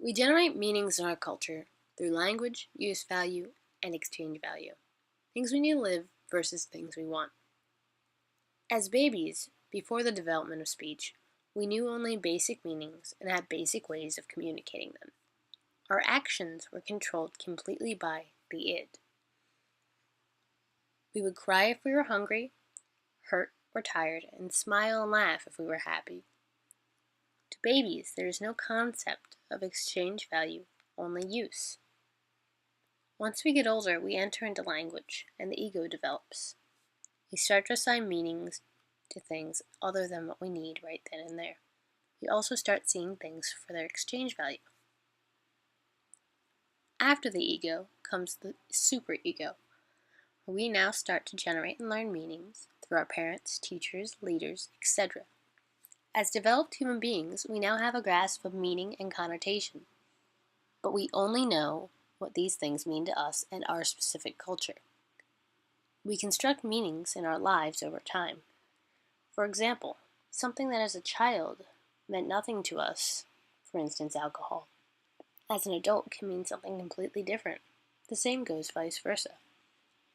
We generate meanings in our culture through language, use value, and exchange value. Things we need to live versus things we want. As babies, before the development of speech, we knew only basic meanings and had basic ways of communicating them. Our actions were controlled completely by the id. We would cry if we were hungry, hurt, or tired, and smile and laugh if we were happy. To babies, there is no concept of exchange value, only use. Once we get older, we enter into language, and the ego develops. We start to assign meanings to things other than what we need right then and there. We also start seeing things for their exchange value. After the ego comes the superego, where we now start to generate and learn meanings through our parents, teachers, leaders, etc. As developed human beings, we now have a grasp of meaning and connotation, but we only know what these things mean to us and our specific culture. We construct meanings in our lives over time. For example, something that as a child meant nothing to us, for instance alcohol, as an adult can mean something completely different. The same goes vice versa.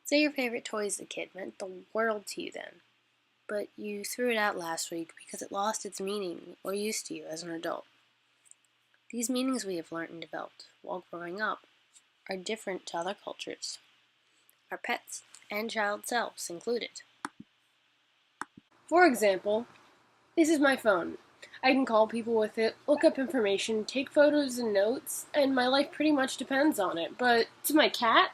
Say your favorite toy as a kid meant the world to you then, but you threw it out last week because it lost its meaning or use to you as an adult. These meanings we have learned and developed while growing up are different to other cultures, our pets and child selves included. For example, this is my phone. I can call people with it, look up information, take photos and notes, and my life pretty much depends on it. But to my cat,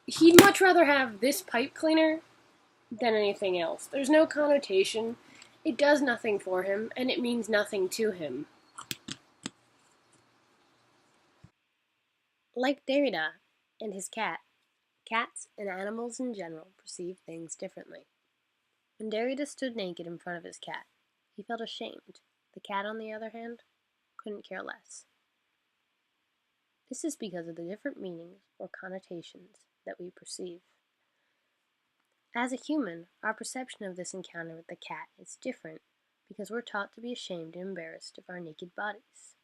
he'd much rather have this pipe cleaner than anything else. There's no connotation, it does nothing for him, and it means nothing to him. Like Derrida and his cat, cats and animals in general perceive things differently. When Derrida stood naked in front of his cat, he felt ashamed. The cat, on the other hand, couldn't care less. This is because of the different meanings or connotations that we perceive. As a human, our perception of this encounter with the cat is different because we're taught to be ashamed and embarrassed of our naked bodies.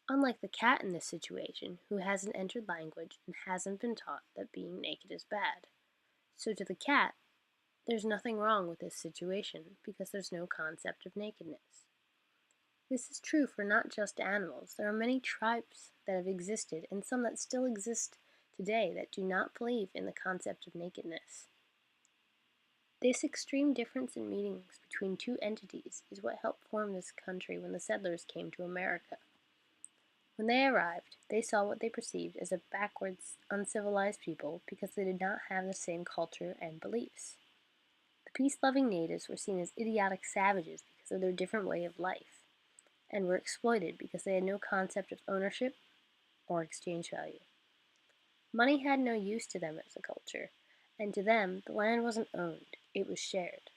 Unlike the cat in this situation, who hasn't entered language and hasn't been taught that being naked is bad. So to the cat, there's nothing wrong with this situation because there's no concept of nakedness. This is true for not just animals. There are many tribes that have existed and some that still exist today that do not believe in the concept of nakedness. This extreme difference in meanings between two entities is what helped form this country when the settlers came to America. When they arrived, they saw what they perceived as a backwards, uncivilized people because they did not have the same culture and beliefs. The peace-loving natives were seen as idiotic savages because of their different way of life, and were exploited because they had no concept of ownership or exchange value. Money had no use to them as a culture, and to them the land wasn't owned, it was shared.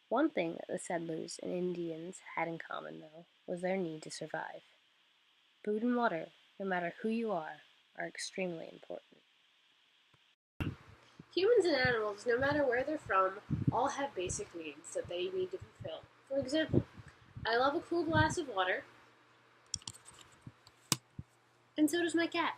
One thing that the settlers and Indians had in common, though, was their need to survive. Food and water, no matter who you are extremely important. Humans and animals, no matter where they're from, all have basic needs that they need to fulfill. For example, I love a cool glass of water, and so does my cat.